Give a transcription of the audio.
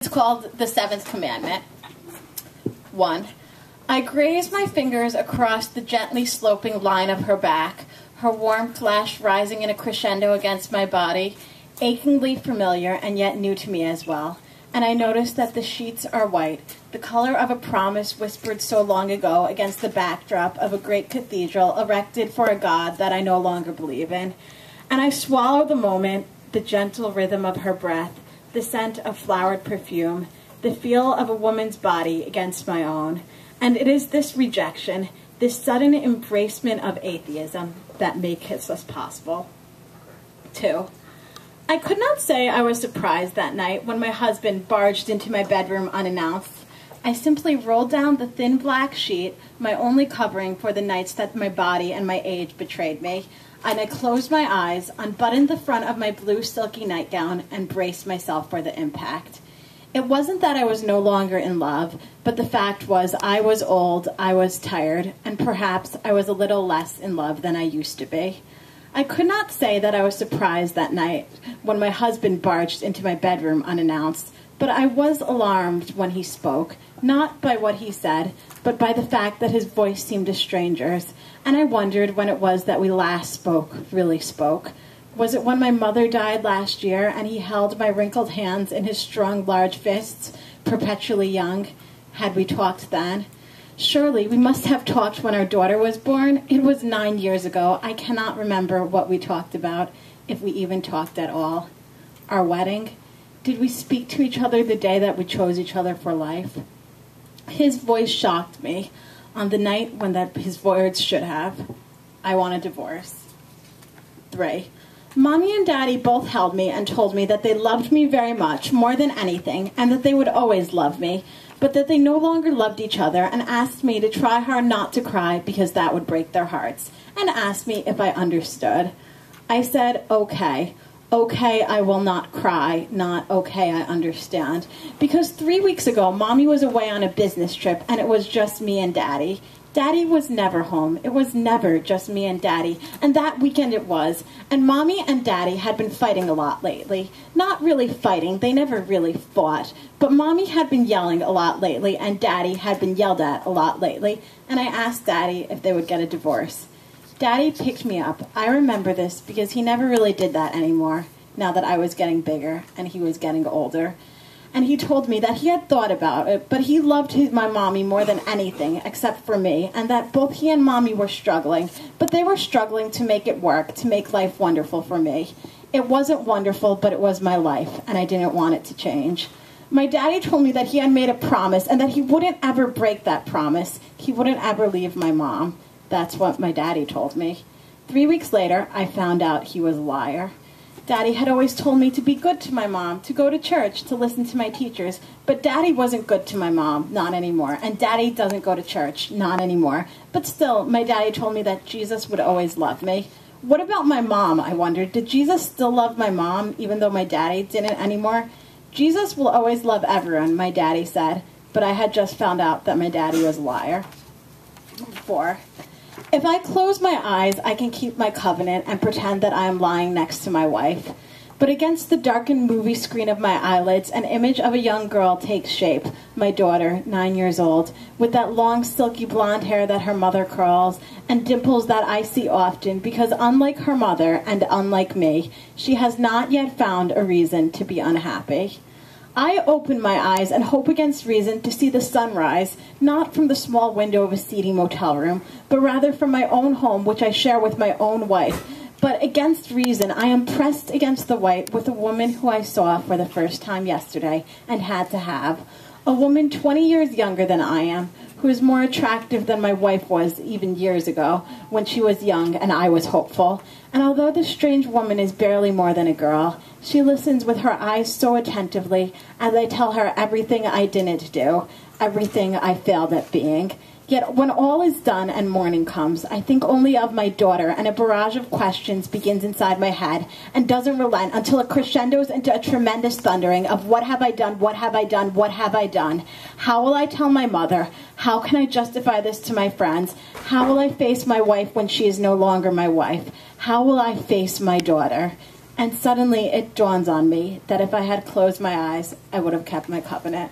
It's called the Seventh Commandment. 1. I graze my fingers across the gently sloping line of her back, her warm flesh rising in a crescendo against my body, achingly familiar and yet new to me as well. And I notice that the sheets are white, the color of a promise whispered so long ago against the backdrop of a great cathedral erected for a God that I no longer believe in. And I swallow the moment, the gentle rhythm of her breath, the scent of flowered perfume, the feel of a woman's body against my own. And it is this rejection, this sudden embracement of atheism that makes this possible. 2. I could not say I was surprised that night when my husband barged into my bedroom unannounced. I simply rolled down the thin black sheet, my only covering for the nights that my body and my age betrayed me, and I closed my eyes, unbuttoned the front of my blue silky nightgown, and braced myself for the impact. It wasn't that I was no longer in love, but the fact was I was old, I was tired, and perhaps I was a little less in love than I used to be. I could not say that I was surprised that night when my husband barged into my bedroom unannounced, but I was alarmed when he spoke, not by what he said, but by the fact that his voice seemed a stranger's, and I wondered when it was that we last spoke, really spoke. Was it when my mother died last year and he held my wrinkled hands in his strong, large fists, perpetually young? Had we talked then? Surely we must have talked when our daughter was born. It was 9 years ago. I cannot remember what we talked about, if we even talked at all. Our wedding? Did we speak to each other the day that we chose each other for life? His voice shocked me on the night when his words should have. I want a divorce. 3. Mommy and Daddy both held me and told me that they loved me very much, more than anything, and that they would always love me, but that they no longer loved each other, and asked me to try hard not to cry because that would break their hearts, and asked me if I understood. I said, okay. Okay, I will not cry, not okay, I understand. Because 3 weeks ago, Mommy was away on a business trip, and it was just me and Daddy. Daddy was never home. It was never just me and Daddy. And that weekend it was. And Mommy and Daddy had been fighting a lot lately. Not really fighting. They never really fought. But Mommy had been yelling a lot lately, and Daddy had been yelled at a lot lately. And I asked Daddy if they would get a divorce. Daddy picked me up. I remember this because he never really did that anymore, now that I was getting bigger and he was getting older. And he told me that he had thought about it, but he loved my Mommy more than anything except for me, and that both he and Mommy were struggling, but they were struggling to make it work, to make life wonderful for me. It wasn't wonderful, but it was my life, and I didn't want it to change. My daddy told me that he had made a promise and that he wouldn't ever break that promise. He wouldn't ever leave my mom. That's what my daddy told me. 3 weeks later, I found out he was a liar. Daddy had always told me to be good to my mom, to go to church, to listen to my teachers. But Daddy wasn't good to my mom, not anymore. And Daddy doesn't go to church, not anymore. But still, my daddy told me that Jesus would always love me. What about my mom, I wondered? Did Jesus still love my mom, even though my daddy didn't anymore? Jesus will always love everyone, my daddy said. But I had just found out that my daddy was a liar. 4. If I close my eyes, I can keep my covenant and pretend that I am lying next to my wife. But against the darkened movie screen of my eyelids, an image of a young girl takes shape, my daughter, 9 years old, with that long, silky blonde hair that her mother curls, and dimples that I see often, because unlike her mother, and unlike me, she has not yet found a reason to be unhappy. I open my eyes and hope against reason to see the sunrise, not from the small window of a seedy motel room, but rather from my own home, which I share with my own wife. But against reason, I am pressed against the white with a woman who I saw for the first time yesterday and had to have. A woman 20 years younger than I am, who is more attractive than my wife was even years ago, when she was young and I was hopeful. And although this strange woman is barely more than a girl, she listens with her eyes so attentively as I tell her everything I didn't do, everything I failed at being. Yet when all is done and morning comes, I think only of my daughter, and a barrage of questions begins inside my head and doesn't relent until it crescendos into a tremendous thundering of what have I done, what have I done, what have I done? How will I tell my mother? How can I justify this to my friends? How will I face my wife when she is no longer my wife? How will I face my daughter? And suddenly it dawns on me that if I had closed my eyes, I would have kept my covenant.